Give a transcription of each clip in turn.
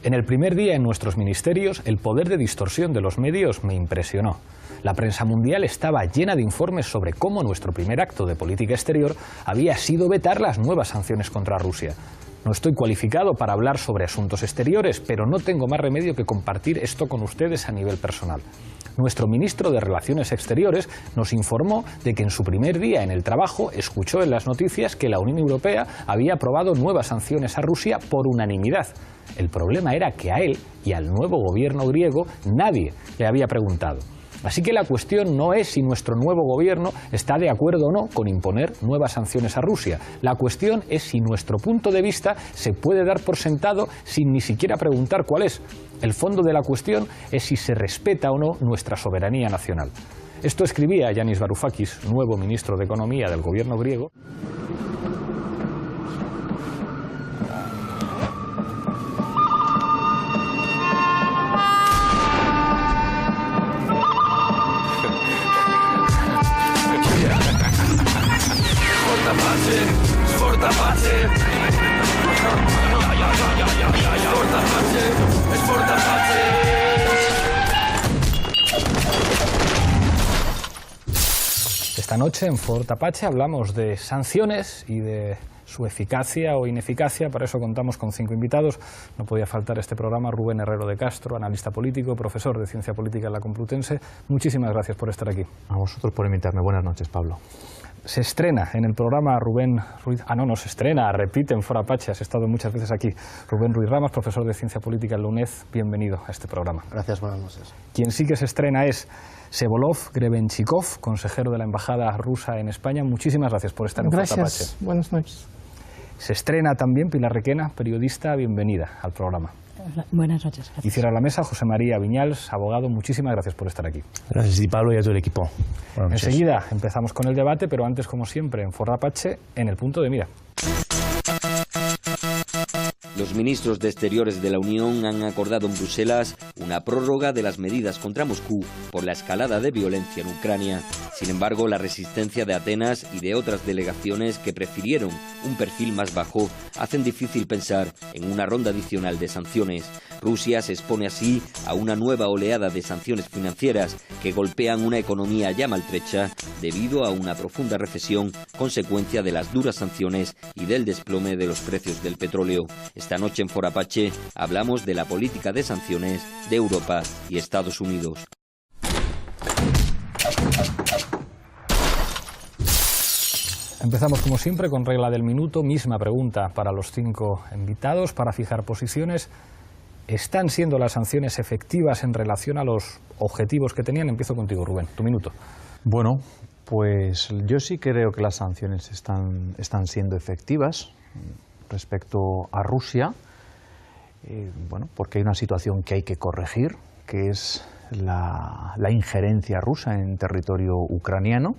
En el primer día en nuestros ministerios, el poder de distorsión de los medios me impresionó. La prensa mundial estaba llena de informes sobre cómo nuestro primer acto de política exterior había sido vetar las nuevas sanciones contra Rusia. No estoy cualificado para hablar sobre asuntos exteriores, pero no tengo más remedio que compartir esto con ustedes a nivel personal. Nuestro ministro de Relaciones Exteriores nos informó de que en su primer día en el trabajo escuchó en las noticias que la Unión Europea había aprobado nuevas sanciones a Rusia por unanimidad. El problema era que a él y al nuevo gobierno griego nadie le había preguntado. Así que la cuestión no es si nuestro nuevo gobierno está de acuerdo o no con imponer nuevas sanciones a Rusia. La cuestión es si nuestro punto de vista se puede dar por sentado sin ni siquiera preguntar cuál es. El fondo de la cuestión es si se respeta o no nuestra soberanía nacional. Esto escribía Yanis Varoufakis, nuevo ministro de Economía del gobierno griego. Esta noche en Fort Apache hablamos de sanciones y de su eficacia o ineficacia. Para eso contamos con 5 invitados. No podía faltar este programa Rubén Herrero de Castro, analista político, profesor de Ciencia Política en la Complutense. Muchísimas gracias por estar aquí. A vosotros por invitarme. Buenas noches, Pablo. Se estrena en el programa Rubén Ruiz... no se estrena, repite en Fort Apache, has estado muchas veces aquí. Rubén Ruiz Ramas, profesor de Ciencia Política en la UNED, bienvenido a este programa. Gracias, buenas noches. Quien sí que se estrena es Vsevolod Grebenchikov, consejero de la Embajada rusa en España. Muchísimas gracias por estar en Fort Apache. Gracias, buenas noches. Se estrena también Pilar Requena, periodista, bienvenida al programa. Buenas noches. Gracias. Y cierra la mesa José María Viñals, abogado. Muchísimas gracias por estar aquí. Gracias, y Pablo, y a todo el equipo. Enseguida empezamos con el debate, pero antes, como siempre, en Fort Apache, en el punto de mira. Los ministros de Exteriores de la Unión han acordado en Bruselas una prórroga de las medidas contra Moscú por la escalada de violencia en Ucrania. Sin embargo, la resistencia de Atenas y de otras delegaciones que prefirieron un perfil más bajo hacen difícil pensar en una ronda adicional de sanciones. Rusia se expone así a una nueva oleada de sanciones financieras que golpean una economía ya maltrecha debido a una profunda recesión, consecuencia de las duras sanciones y del desplome de los precios del petróleo. Esta noche en Fort Apache hablamos de la política de sanciones de Europa y Estados Unidos. Empezamos como siempre con regla del minuto, misma pregunta para los 5 invitados para fijar posiciones. ¿Están siendo las sanciones efectivas en relación a los objetivos que tenían? Empiezo contigo, Rubén, tu minuto. Bueno, pues yo sí creo que las sanciones están siendo efectivas respecto a Rusia, porque hay una situación que hay que corregir, que es la injerencia rusa en territorio ucraniano,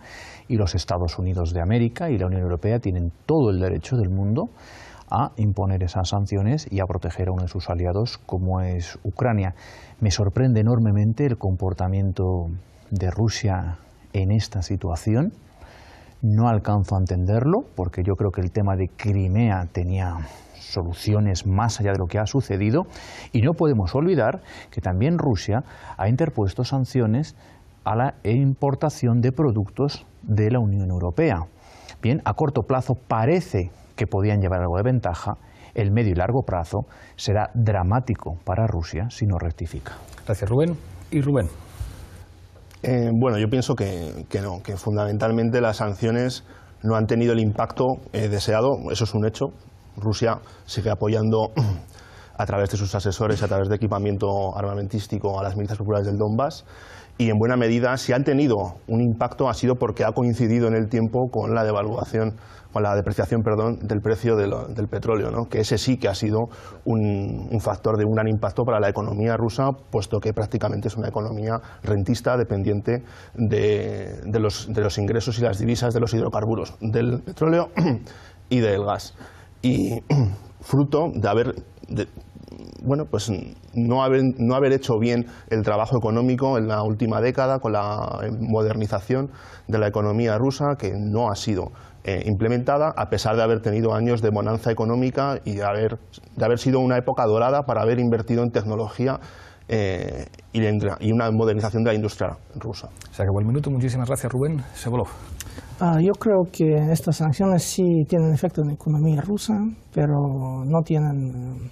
y los Estados Unidos de América y la Unión Europea tienen todo el derecho del mundo a imponer esas sanciones y a proteger a uno de sus aliados como es Ucrania. Me sorprende enormemente el comportamiento de Rusia en esta situación. No alcanzo a entenderlo porque yo creo que el tema de Crimea tenía soluciones más allá de lo que ha sucedido, y no podemos olvidar que también Rusia ha interpuesto sanciones a la importación de productos de la Unión Europea. Bien, a corto plazo parece que podían llevar algo de ventaja. El medio y largo plazo será dramático para Rusia si no rectifica. Gracias, Rubén. Y Rubén. Bueno, yo pienso que no, que fundamentalmente las sanciones no han tenido el impacto deseado. Eso es un hecho. Rusia sigue apoyando a través de sus asesores, a través de equipamiento armamentístico a las milicias populares del Donbass, y en buena medida, si han tenido un impacto, ha sido porque ha coincidido en el tiempo con la depreciación del precio del petróleo, ¿no? Que ese sí que ha sido un factor de un gran impacto para la economía rusa, puesto que prácticamente es una economía rentista dependiente de los ingresos y las divisas de los hidrocarburos, del petróleo y del gas. Y fruto de haber bueno, pues no haber hecho bien el trabajo económico en la última década con la modernización de la economía rusa, que no ha sido implementada, a pesar de haber tenido años de bonanza económica y de haber sido una época dorada para haber invertido en tecnología y una modernización de la industria rusa. Se acabó el minuto. Muchísimas gracias, Rubén Sevolov. Yo creo que estas sanciones sí tienen efecto en la economía rusa, pero no tienen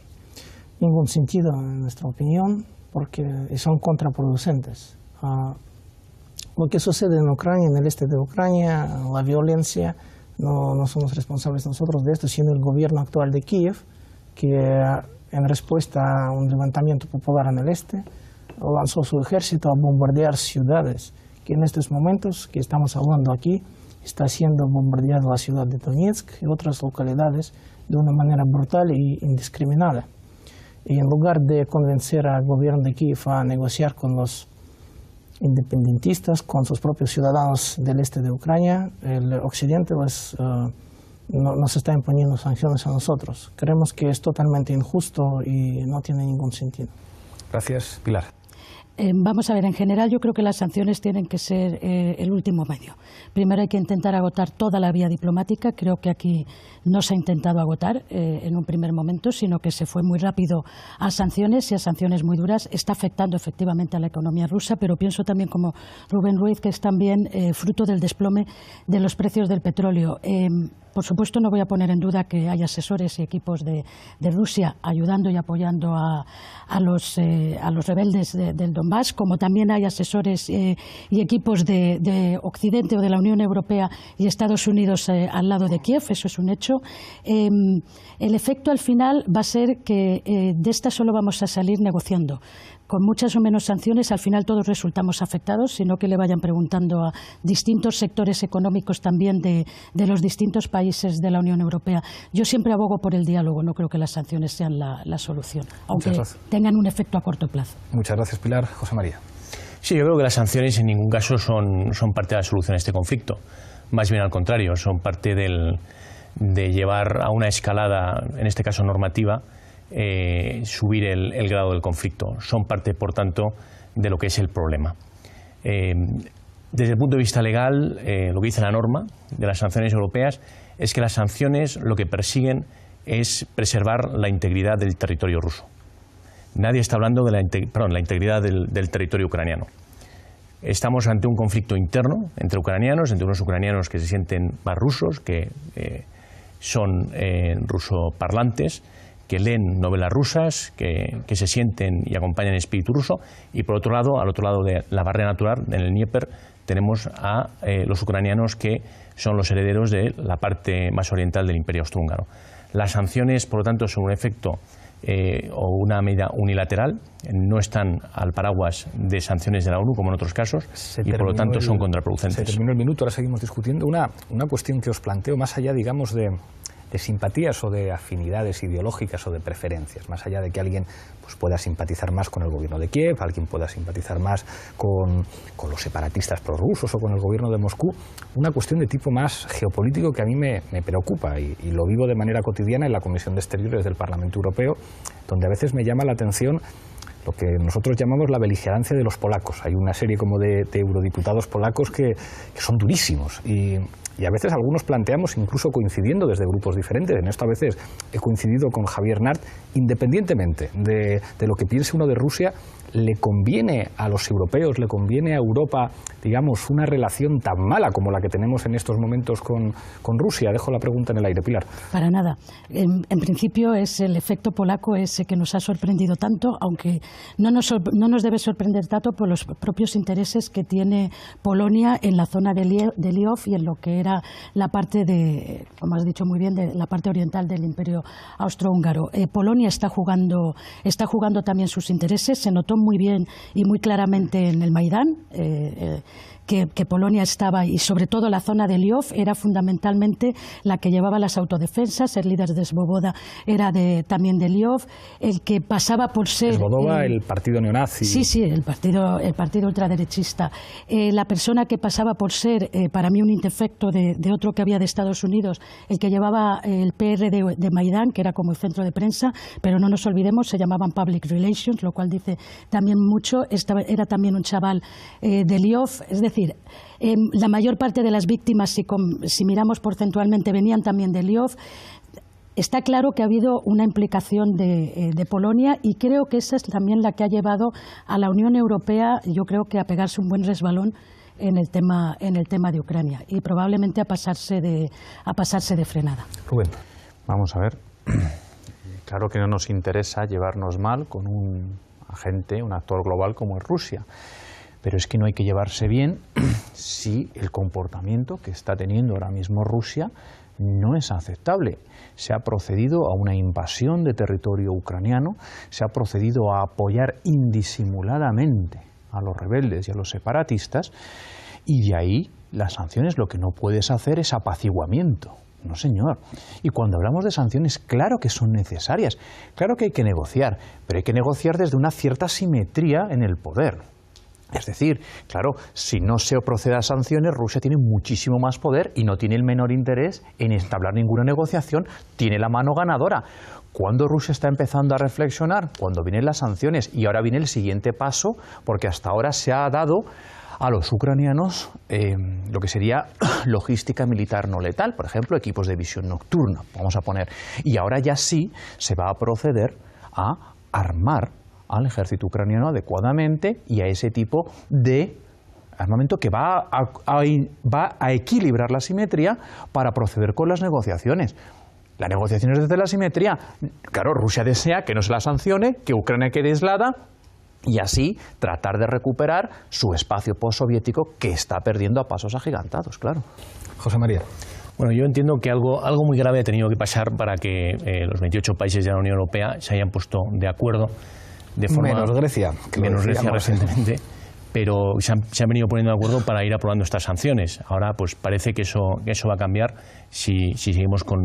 ningún sentido en nuestra opinión, porque son contraproducentes. Lo que sucede en Ucrania, en el este de Ucrania, la violencia, no somos responsables nosotros de esto, sino el gobierno actual de Kiev, que en respuesta a un levantamiento popular en el este, lanzó su ejército a bombardear ciudades, que en estos momentos que estamos hablando aquí, está siendo bombardeada la ciudad de Donetsk y otras localidades de una manera brutal e indiscriminada. Y en lugar de convencer al gobierno de Kiev a negociar con los independentistas, con sus propios ciudadanos del este de Ucrania, el occidente nos está imponiendo sanciones a nosotros. Creemos que es totalmente injusto y no tiene ningún sentido. Gracias, Pilar. Vamos a ver, en general yo creo que las sanciones tienen que ser el último medio. Primero hay que intentar agotar toda la vía diplomática. Creo que aquí no se ha intentado agotar en un primer momento, sino que se fue muy rápido a sanciones y a sanciones muy duras. Está afectando efectivamente a la economía rusa, pero pienso también, como Rubén Ruiz, que es también fruto del desplome de los precios del petróleo. Por supuesto, no voy a poner en duda que hay asesores y equipos de Rusia ayudando y apoyando a los rebeldes del Donbass, como también hay asesores y equipos de Occidente o de la Unión Europea y Estados Unidos al lado de Kiev. Eso es un hecho. El efecto al final va a ser que de esta solo vamos a salir negociando. Con muchas o menos sanciones, al final todos resultamos afectados, sino que le vayan preguntando a distintos sectores económicos también de los distintos países de la Unión Europea. Yo siempre abogo por el diálogo, no creo que las sanciones sean la solución, aunque tengan un efecto a corto plazo. Muchas gracias, Pilar. José María. Sí, yo creo que las sanciones en ningún caso son parte de la solución a este conflicto. Más bien al contrario, son parte de llevar a una escalada, en este caso normativa, subir el grado del conflicto. Son parte, por tanto, de lo que es el problema. Desde el punto de vista legal, lo que dice la norma de las sanciones europeas es que las sanciones lo que persiguen es preservar la integridad del territorio ruso. Nadie está hablando de la integridad del territorio ucraniano. Estamos ante un conflicto interno entre ucranianos, entre unos ucranianos que se sienten más rusos, que son rusoparlantes, que leen novelas rusas, que se sienten y acompañan el espíritu ruso, y por otro lado, al otro lado de la barrera natural, en el Dnieper, tenemos a los ucranianos que son los herederos de la parte más oriental del Imperio Austrohúngaro. Las sanciones, por lo tanto, son un efecto o una medida unilateral, no están al paraguas de sanciones de la ONU, como en otros casos, y por lo tanto son contraproducentes. Se terminó el minuto, ahora seguimos discutiendo. Una cuestión que os planteo, más allá, digamos, de simpatías o de afinidades ideológicas o de preferencias, más allá de que alguien pues, pueda simpatizar más con el gobierno de Kiev, alguien pueda simpatizar más con los separatistas prorrusos o con el gobierno de Moscú, una cuestión de tipo más geopolítico que a mí me preocupa y lo vivo de manera cotidiana en la Comisión de Exteriores del Parlamento Europeo, donde a veces me llama la atención lo que nosotros llamamos la beligerancia de los polacos. Hay una serie como de eurodiputados polacos que son durísimos y a veces algunos planteamos, incluso coincidiendo desde grupos diferentes, en esto a veces he coincidido con Javier Nart, independientemente de lo que piense uno de Rusia, le conviene a los europeos, le conviene a Europa, digamos, una relación tan mala como la que tenemos en estos momentos con Rusia. Dejo la pregunta en el aire, Pilar. Para nada. En principio es el efecto polaco ese que nos ha sorprendido tanto, aunque no nos debe sorprender tanto por los propios intereses que tiene Polonia en la zona de Lviv y en lo que era la parte de, como has dicho muy bien, de la parte oriental del Imperio Austrohúngaro. Polonia está jugando también sus intereses. Se notó vieron muy bien y muy claramente en el Maidán, que Polonia estaba, y sobre todo la zona de Lwów, era fundamentalmente la que llevaba las autodefensas. El líder de Svoboda era también de Lwów, el que pasaba por ser... Svoboda, el partido neonazi. Sí, el partido ultraderechista. La persona que pasaba por ser, para mí, un indefecto de otro que había de Estados Unidos, el que llevaba el PR de Maidán, que era como el centro de prensa, pero no nos olvidemos, se llamaban Public Relations, lo cual dice también mucho. Era también un chaval de Lwów, es decir, la mayor parte de las víctimas, si miramos porcentualmente, venían también de Lwów. Está claro que ha habido una implicación de Polonia, y creo que esa es también la que ha llevado a la Unión Europea, yo creo que a pegarse un buen resbalón en el tema de Ucrania, y probablemente a pasarse de frenada. Rubén. Vamos a ver. Claro que no nos interesa llevarnos mal con un agente, un actor global como es Rusia. Pero es que no hay que llevarse bien si el comportamiento que está teniendo ahora mismo Rusia no es aceptable. Se ha procedido a una invasión de territorio ucraniano, se ha procedido a apoyar indisimuladamente a los rebeldes y a los separatistas, y de ahí las sanciones lo que no puedes hacer es apaciguamiento. No, señor. Y cuando hablamos de sanciones, claro que son necesarias, claro que hay que negociar, pero hay que negociar desde una cierta simetría en el poder. Es decir, claro, si no se procede a sanciones, Rusia tiene muchísimo más poder y no tiene el menor interés en entablar ninguna negociación, tiene la mano ganadora. ¿Cuándo Rusia está empezando a reflexionar? Cuando vienen las sanciones, y ahora viene el siguiente paso, porque hasta ahora se ha dado a los ucranianos lo que sería logística militar no letal, por ejemplo, equipos de visión nocturna, vamos a poner, y ahora ya sí se va a proceder a armar al ejército ucraniano adecuadamente y a ese tipo de armamento que va a equilibrar la simetría para proceder con las negociaciones. Las negociaciones desde la simetría, claro, Rusia desea que no se la sancione, que Ucrania quede aislada y así tratar de recuperar su espacio postsoviético que está perdiendo a pasos agigantados, claro. José María. Bueno, yo entiendo que algo muy grave ha tenido que pasar para que los 28 países de la Unión Europea se hayan puesto de acuerdo de forma... Menos Grecia. Menos Grecia recientemente, pero se han venido poniendo de acuerdo para ir aprobando estas sanciones. Ahora pues parece que eso va a cambiar si seguimos con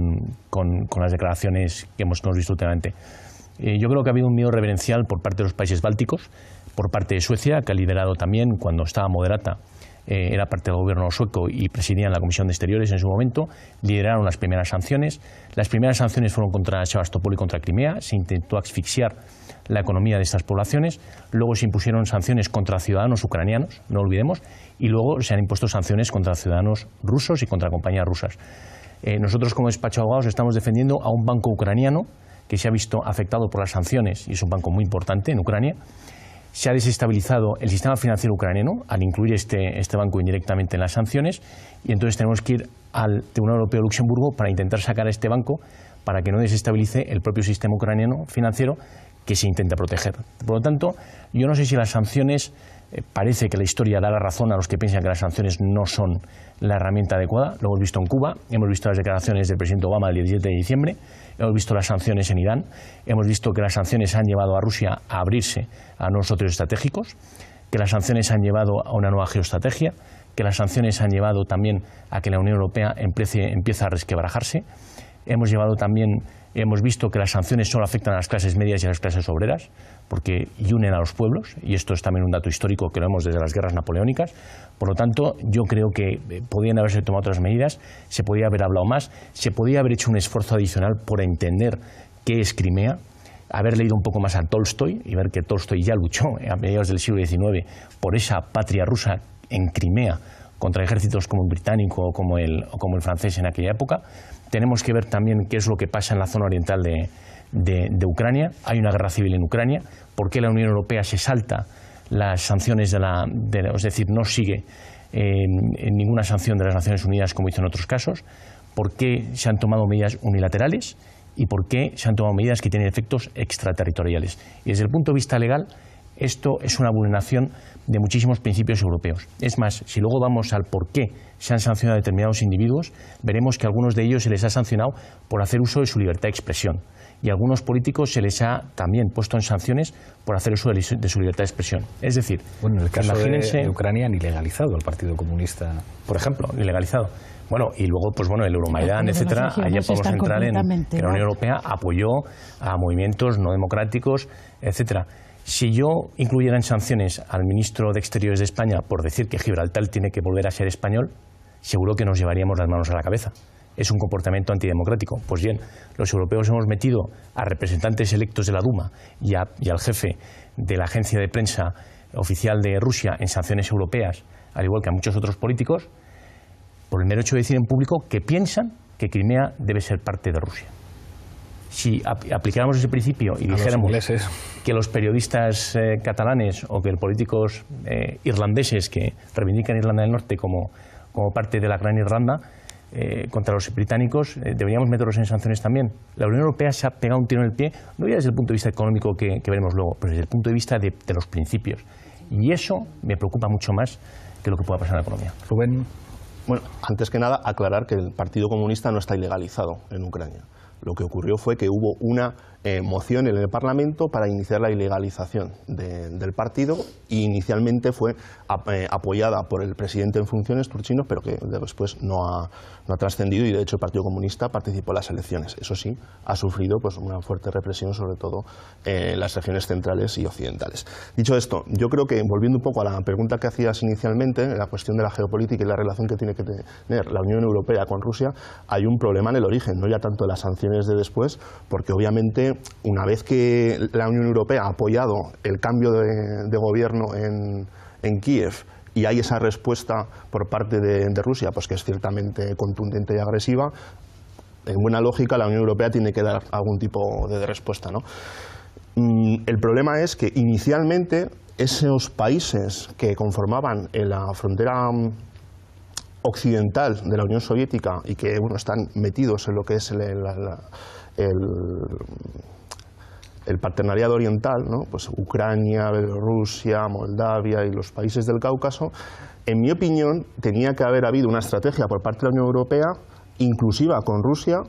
las declaraciones que hemos visto últimamente. Yo creo que ha habido un miedo reverencial por parte de los países bálticos, por parte de Suecia, que ha liderado también, cuando estaba moderata, era parte del gobierno sueco y presidía la Comisión de Exteriores en su momento, lideraron las primeras sanciones. Las primeras sanciones fueron contra Sebastopol y contra Crimea, se intentó asfixiar la economía de estas poblaciones, luego se impusieron sanciones contra ciudadanos ucranianos, no olvidemos, y luego se han impuesto sanciones contra ciudadanos rusos y contra compañías rusas. Nosotros como despacho de abogados estamos defendiendo a un banco ucraniano que se ha visto afectado por las sanciones, y es un banco muy importante en Ucrania. Se ha desestabilizado el sistema financiero ucraniano al incluir este banco indirectamente en las sanciones, y entonces tenemos que ir al Tribunal Europeo de Luxemburgo para intentar sacar a este banco para que no desestabilice el propio sistema ucraniano financiero que se intenta proteger. Por lo tanto, yo no sé si las sanciones, parece que la historia da la razón a los que piensan que las sanciones no son la herramienta adecuada. Lo hemos visto en Cuba, hemos visto las declaraciones del presidente Obama el 17 de diciembre, hemos visto las sanciones en Irán, hemos visto que las sanciones han llevado a Rusia a abrirse a nuevos socios estratégicos, que las sanciones han llevado a una nueva geoestrategia, que las sanciones han llevado también a que la Unión Europea empiece a resquebrajarse. Hemos visto que las sanciones solo afectan a las clases medias y a las clases obreras, porque unen a los pueblos, y esto es también un dato histórico que lo vemos desde las guerras napoleónicas. Por lo tanto, yo creo que podían haberse tomado otras medidas, se podía haber hablado más, se podía haber hecho un esfuerzo adicional por entender qué es Crimea, haber leído un poco más a Tolstoy y ver que Tolstoy ya luchó a mediados del siglo XIX por esa patria rusa en Crimea contra ejércitos como el británico o como el francés en aquella época. Tenemos que ver también qué es lo que pasa en la zona oriental de Ucrania. Hay una guerra civil en Ucrania. ¿Por qué la Unión Europea se salta las sanciones es decir, no sigue en ninguna sanción de las Naciones Unidas como hizo en otros casos? ¿Por qué se han tomado medidas unilaterales? ¿Y por qué se han tomado medidas que tienen efectos extraterritoriales? Y desde el punto de vista legal, esto es una vulneración de muchísimos principios europeos. Es más, si luego vamos al por qué se han sancionado a determinados individuos, veremos que a algunos de ellos se les ha sancionado por hacer uso de su libertad de expresión. y a algunos políticos se les ha también puesto en sanciones por hacer uso de su libertad de expresión. Es decir, bueno, en el caso imagínense, de Ucrania ni legalizado el Partido Comunista. Por ejemplo, ni legalizado. Bueno, y luego, pues bueno, el Euromaidán, etcétera, allá podemos entrar en que la Unión Europea apoyó a movimientos no democráticos, etcétera. Si yo incluyera en sanciones al ministro de Exteriores de España por decir que Gibraltar tiene que volver a ser español, seguro que nos llevaríamos las manos a la cabeza. Es un comportamiento antidemocrático. Pues bien, los europeos hemos metido a representantes electos de la Duma y al jefe de la agencia de prensa oficial de Rusia en sanciones europeas, al igual que a muchos otros políticos, por el mero hecho de decir en público que piensan que Crimea debe ser parte de Rusia. Si aplicáramos ese principio y dijéramos que los periodistas catalanes o que los políticos irlandeses que reivindican Irlanda del Norte como parte de la Gran Irlanda contra los británicos, deberíamos meterlos en sanciones también. La Unión Europea se ha pegado un tiro en el pie, no ya desde el punto de vista económico que veremos luego, pero desde el punto de vista de los principios. Y eso me preocupa mucho más que lo que pueda pasar en la economía. Rubén. Bueno, antes que nada, aclarar que el Partido Comunista no está ilegalizado en Ucrania. Lo que ocurrió fue que hubo una moción en el Parlamento para iniciar la ilegalización del partido y inicialmente fue apoyada por el presidente en funciones, Turchynov, pero que después no ha trascendido y de hecho el Partido Comunista participó en las elecciones. Eso sí, ha sufrido pues una fuerte represión, sobre todo en las regiones centrales y occidentales. Dicho esto, yo creo que, volviendo un poco a la pregunta que hacías inicialmente, la cuestión de la geopolítica y la relación que tiene que tener la Unión Europea con Rusia, hay un problema en el origen, no ya tanto de las sanciones de después, porque obviamente una vez que la Unión Europea ha apoyado el cambio de gobierno en Kiev y hay esa respuesta por parte de Rusia, pues que es ciertamente contundente y agresiva, en buena lógica la Unión Europea tiene que dar algún tipo de respuesta, ¿no? El problema es que inicialmente esos países que conformaban la frontera occidental de la Unión Soviética y que están metidos en lo que es el partenariado oriental, ¿no? Pues Ucrania, Bielorrusia, Moldavia y los países del Cáucaso, en mi opinión tenía que haber habido una estrategia por parte de la Unión Europea inclusiva con Rusia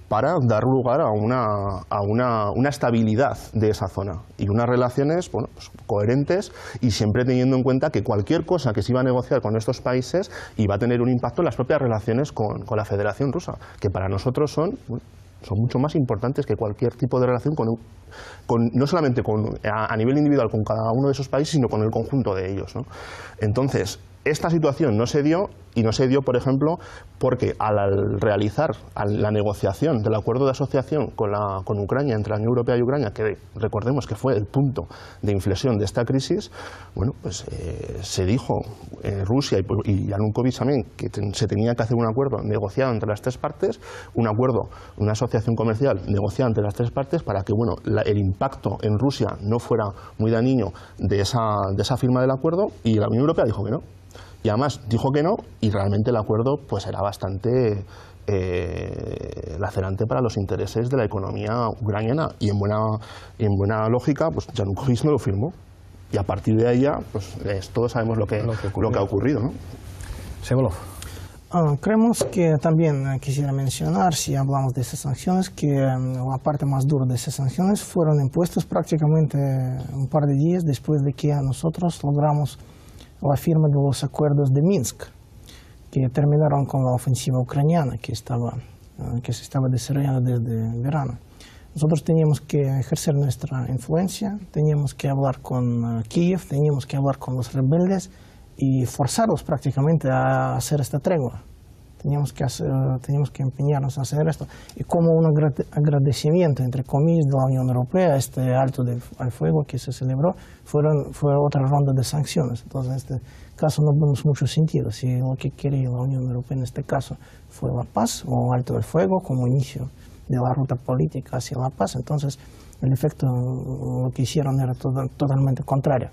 para dar lugar a una estabilidad de esa zona y unas relaciones pues, coherentes y siempre teniendo en cuenta que cualquier cosa que se iba a negociar con estos países iba a tener un impacto en las propias relaciones con la Federación Rusa, que para nosotros son mucho más importantes que cualquier tipo de relación no solamente a nivel individual con cada uno de esos países, sino con el conjunto de ellos, ¿no? Entonces, esta situación no se dio, por ejemplo, porque al realizar la negociación del acuerdo de asociación con Ucrania, entre la Unión Europea y Ucrania, que recordemos que fue el punto de inflexión de esta crisis, bueno, pues se dijo Rusia y Yanukovych también que se tenía que hacer un acuerdo negociado entre las tres partes, un acuerdo, una asociación comercial negociada entre las tres partes para que bueno, el impacto en Rusia no fuera muy dañino de esa firma del acuerdo, y la Unión Europea dijo que no. Y además dijo que no, y realmente el acuerdo pues era bastante lacerante para los intereses de la economía ucraniana, y en buena lógica pues Yanukovych no lo firmó, y a partir de ahí ya pues todos sabemos lo que ha ocurrido, ¿no? Sevolov. Creemos que también quisiera mencionar, si hablamos de esas sanciones, que la parte más dura de esas sanciones fueron impuestas prácticamente un par de días después de que nosotros logramos la firma de los acuerdos de Minsk, que terminaron con la ofensiva ucraniana que se estaba desarrollando desde verano. Nosotros teníamos que ejercer nuestra influencia, teníamos que hablar con Kiev, teníamos que hablar con los rebeldes y forzarlos prácticamente a hacer esta tregua. Teníamos que empeñarnos a hacer esto. Y como un agradecimiento, entre comillas, de la Unión Europea, este alto al fuego que se celebró, fue otra ronda de sanciones. Entonces, en este caso no vemos mucho sentido. Si lo que quería la Unión Europea en este caso fue la paz o alto del fuego como inicio de la ruta política hacia la paz, entonces el efecto, lo que hicieron era totalmente contrario.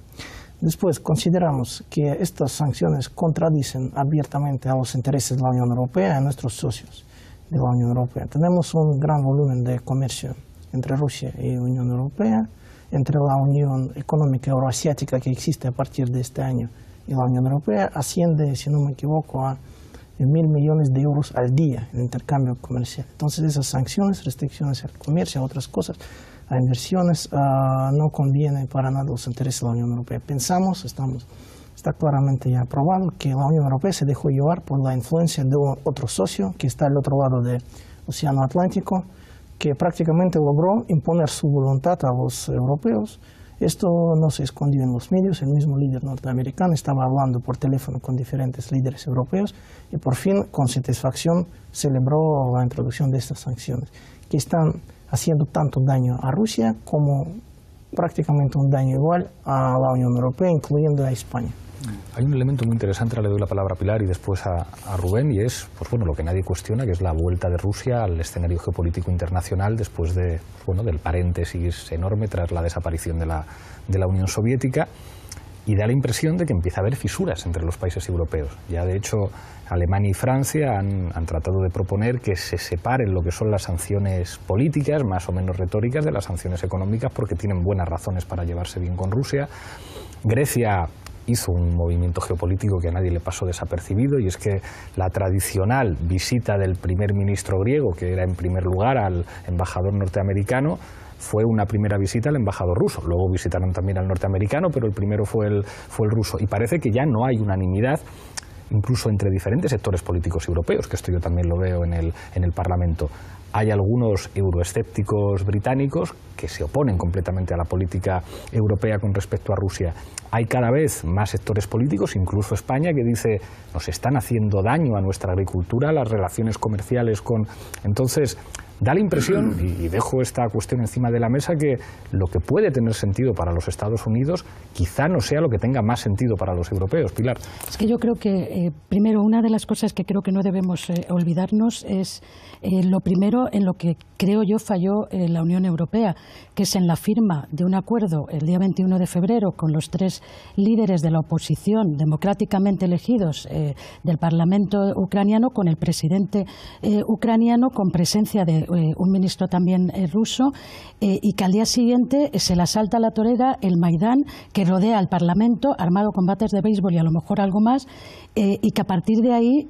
Después, consideramos que estas sanciones contradicen abiertamente a los intereses de la Unión Europea y a nuestros socios de la Unión Europea. Tenemos un gran volumen de comercio entre Rusia y la Unión Europea, entre la Unión Económica Euroasiática que existe a partir de este año y la Unión Europea asciende, si no me equivoco, a de 1.000 millones de euros al día en intercambio comercial. Entonces esas sanciones, restricciones al comercio, a otras cosas, a inversiones, no conviene para nada los intereses de la Unión Europea. Pensamos, está claramente ya probado que la Unión Europea se dejó llevar por la influencia de otro socio que está al otro lado del Océano Atlántico, que prácticamente logró imponer su voluntad a los europeos. Esto no se escondió en los medios, el mismo líder norteamericano estaba hablando por teléfono con diferentes líderes europeos y por fin, con satisfacción, celebró la introducción de estas sanciones, que están haciendo tanto daño a Rusia como prácticamente un daño igual a la Unión Europea, incluyendo a España. Hay un elemento muy interesante, ahora le doy la palabra a Pilar y después a Rubén, y es pues bueno, lo que nadie cuestiona, que es la vuelta de Rusia al escenario geopolítico internacional después de, bueno, del paréntesis enorme tras la desaparición de la Unión Soviética, y da la impresión de que empieza a haber fisuras entre los países europeos. Ya de hecho Alemania y Francia han tratado de proponer que se separen lo que son las sanciones políticas, más o menos retóricas, de las sanciones económicas, porque tienen buenas razones para llevarse bien con Rusia. Grecia hizo un movimiento geopolítico que a nadie le pasó desapercibido, y es que la tradicional visita del primer ministro griego, que era en primer lugar al embajador norteamericano, fue una primera visita al embajador ruso. Luego visitaron también al norteamericano, pero el primero fue el ruso. Y parece que ya no hay unanimidad, incluso entre diferentes sectores políticos europeos, que esto yo también lo veo en el Parlamento. Hay algunos euroescépticos británicos que se oponen completamente a la política europea con respecto a Rusia. Hay cada vez más sectores políticos, incluso España, que dice nos están haciendo daño a nuestra agricultura, las relaciones comerciales con... Entonces, da la impresión, y dejo esta cuestión encima de la mesa, que lo que puede tener sentido para los Estados Unidos quizá no sea lo que tenga más sentido para los europeos. Pilar. Es que yo creo que, primero, una de las cosas que creo que no debemos olvidarnos es lo primero en lo que creo yo falló la Unión Europea, que es en la firma de un acuerdo el día 21 de febrero con los 3 líderes de la oposición democráticamente elegidos del Parlamento ucraniano, con el presidente ucraniano, con presencia de un ministro también ruso, y que al día siguiente se le asalta a la torera el Maidán, que rodea al Parlamento, armado con bates de béisbol y a lo mejor algo más, y que a partir de ahí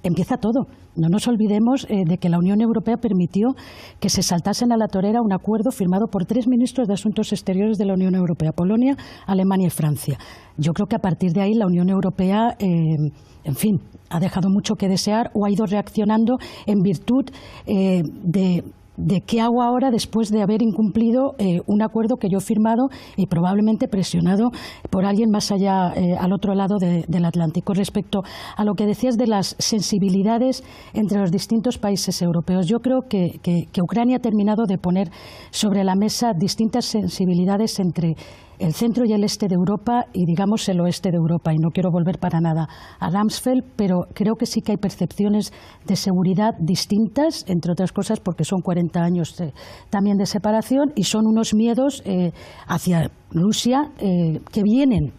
empieza todo. No nos olvidemos de que la Unión Europea permitió que se saltasen a la torera un acuerdo firmado por 3 ministros de Asuntos Exteriores de la Unión Europea, Polonia, Alemania y Francia. Yo creo que a partir de ahí la Unión Europea, en fin, ha dejado mucho que desear o ha ido reaccionando en virtud de qué hago ahora después de haber incumplido un acuerdo que yo he firmado y probablemente presionado por alguien más allá, al otro lado del Atlántico. Respecto a lo que decías de las sensibilidades entre los distintos países europeos, yo creo que Ucrania ha terminado de poner sobre la mesa distintas sensibilidades entre el centro y el este de Europa y, digamos, el oeste de Europa. Y no quiero volver para nada a Rumsfeld, pero creo que sí que hay percepciones de seguridad distintas, entre otras cosas porque son 40 años también de separación, y son unos miedos hacia Rusia que vienen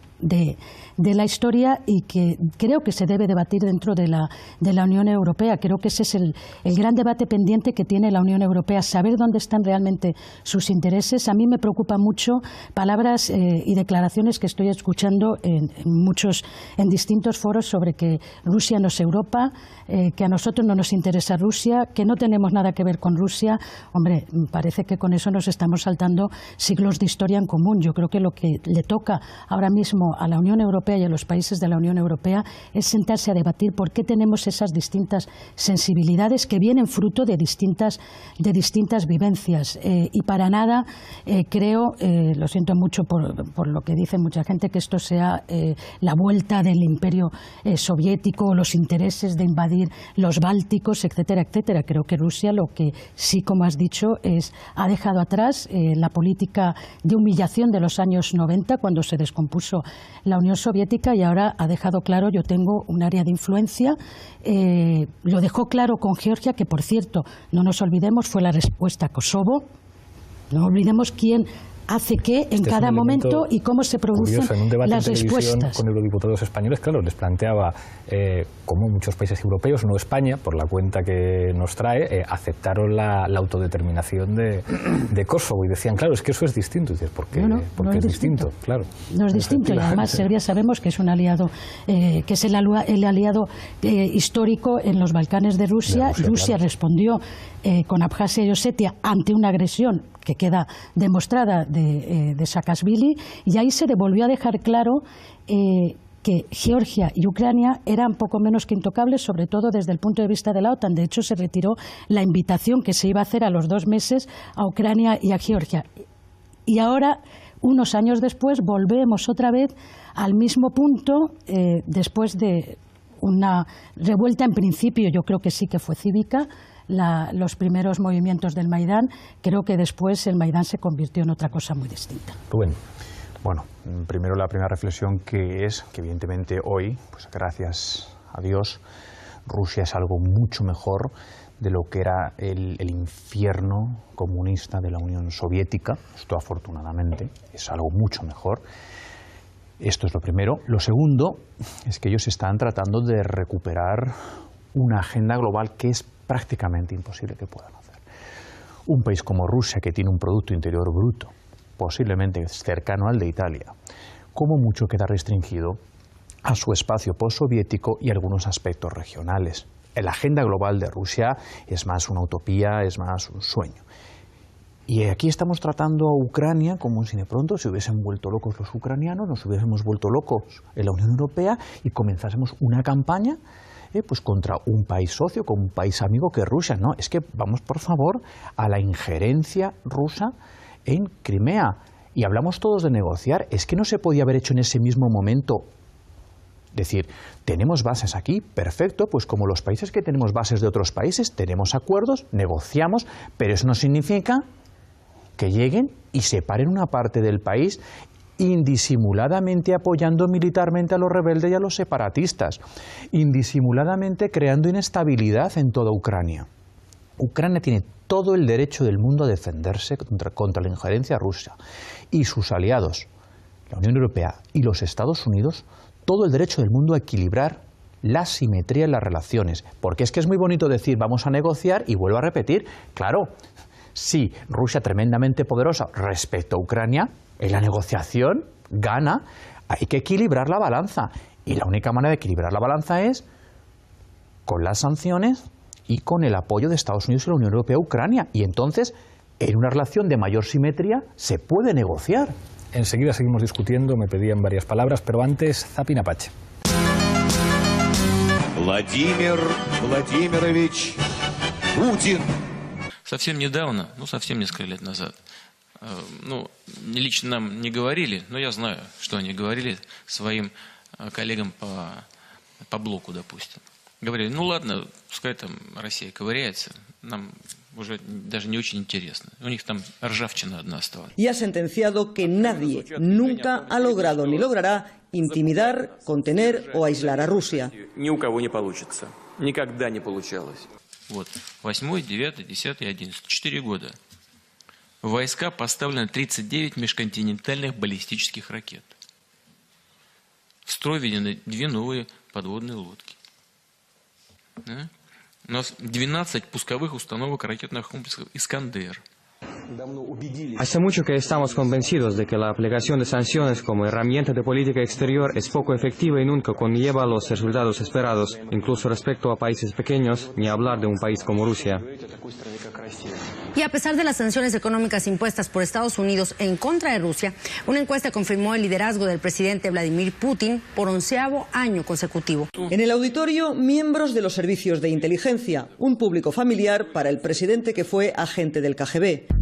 de la historia y que creo que se debe debatir dentro de la Unión Europea. Creo que ese es el gran debate pendiente que tiene la Unión Europea, saber dónde están realmente sus intereses. A mí me preocupan mucho palabras y declaraciones que estoy escuchando en distintos foros sobre que Rusia no es Europa, que a nosotros no nos interesa Rusia, que no tenemos nada que ver con Rusia. Hombre, parece que con eso nos estamos saltando siglos de historia en común. Yo creo que lo que le toca ahora mismo a la Unión Europea y a los países de la Unión Europea es sentarse a debatir por qué tenemos esas distintas sensibilidades que vienen fruto de distintas vivencias. Y para nada creo, lo siento mucho por lo que dice mucha gente, que esto sea la vuelta del imperio soviético, los intereses de invadir los bálticos, etcétera, etcétera. Creo que Rusia lo que sí, como has dicho, ha dejado atrás la política de humillación de los años 90, cuando se descompuso la Unión Soviética, y ahora ha dejado claro: yo tengo un área de influencia. Lo dejó claro con Georgia, que por cierto, no nos olvidemos, fue la respuesta a Kosovo. No olvidemos quién hace que en cada momento y cómo se producen curioso, en un debate las en televisión respuestas. con eurodiputados españoles, claro, les planteaba cómo muchos países europeos, no España, por la cuenta que nos trae, aceptaron la autodeterminación de Kosovo y decían, claro, es que eso es distinto. Y dices, ¿por qué? No, Porque es distinto, claro. No es distinto, y además Serbia sabemos que es un aliado, que es el aliado histórico en los Balcanes de Rusia. Rusia claro. respondió con Abjasia y Osetia ante una agresión que queda demostrada de Saakashvili, y ahí se le volvió a dejar claro que Georgia y Ucrania eran poco menos que intocables, sobre todo desde el punto de vista de la OTAN. De hecho, se retiró la invitación que se iba a hacer a los 2 meses a Ucrania y a Georgia. Y ahora, unos años después, volvemos otra vez al mismo punto, después de una revuelta, en principio yo creo que sí que fue cívica, los primeros movimientos del Maidán. Creo que después el Maidán se convirtió en otra cosa muy distinta. Rubén. Bueno, primero la primera reflexión que evidentemente hoy, pues gracias a Dios, Rusia es algo mucho mejor de lo que era el infierno comunista de la Unión Soviética. Esto afortunadamente es algo mucho mejor. Esto es lo primero. Lo segundo es que ellos están tratando de recuperar una agenda global que es prácticamente imposible que puedan hacer. Un país como Rusia, que tiene un Producto Interior Bruto posiblemente cercano al de Italia, como mucho queda restringido a su espacio postsoviético y algunos aspectos regionales. La agenda global de Rusia es más una utopía, es más un sueño. Y aquí estamos tratando a Ucrania como si de pronto se hubiesen vuelto locos los ucranianos, nos hubiésemos vuelto locos en la Unión Europea y comenzásemos una campaña pues contra un país socio, con un país amigo que es Rusia. No, es que vamos por favor a la injerencia rusa en Crimea. Y hablamos todos de negociar. Es que no se podía haber hecho en ese mismo momento. Decir, tenemos bases aquí, perfecto, pues como los países que tenemos bases de otros países, tenemos acuerdos, negociamos, pero eso no significa que lleguen y separen una parte del país indisimuladamente apoyando militarmente a los rebeldes y a los separatistas, indisimuladamente creando inestabilidad en toda Ucrania. Ucrania tiene todo el derecho del mundo a defenderse contra la injerencia rusa, y sus aliados, la Unión Europea y los Estados Unidos, todo el derecho del mundo a equilibrar la simetría en las relaciones. Porque es que es muy bonito decir vamos a negociar, y vuelvo a repetir, claro, sí, Rusia tremendamente poderosa respecto a Ucrania, en la negociación gana, hay que equilibrar la balanza, y la única manera de equilibrar la balanza es con las sanciones y con el apoyo de Estados Unidos y la Unión Europea a Ucrania, y entonces en una relación de mayor simetría se puede negociar. Enseguida seguimos discutiendo, me pedían varias palabras, pero antes, Zapin Apache. Владимир Владимирович Путин. Совсем недавно, совсем несколько лет назад, лично нам не говорили, но я знаю, что они говорили своим коллегам по блоку, допустим. Говорили, ладно, пускай там Россия ковыряется, нам уже даже не очень интересно. У них там ржавчина одна осталась. Y ha sentenciado que nadie nunca ha logrado ni logrará intimidar, contener o aislar a Rusia. Ни у кого не получится. Никогда не получалось. 8, 9, 10, 11. 4 года. В войска поставлено 39 межконтинентальных баллистических ракет. В строй введены 2 новые подводные лодки. У нас 12 пусковых установок ракетных комплексов «Искандер». Hace mucho que estamos convencidos de que la aplicación de sanciones como herramienta de política exterior es poco efectiva y nunca conlleva los resultados esperados, incluso respecto a países pequeños, ni hablar de un país como Rusia. Y a pesar de las sanciones económicas impuestas por Estados Unidos en contra de Rusia, una encuesta confirmó el liderazgo del presidente Vladimir Putin por 11º año consecutivo. En el auditorio, miembros de los servicios de inteligencia, un público familiar para el presidente que fue agente del KGB.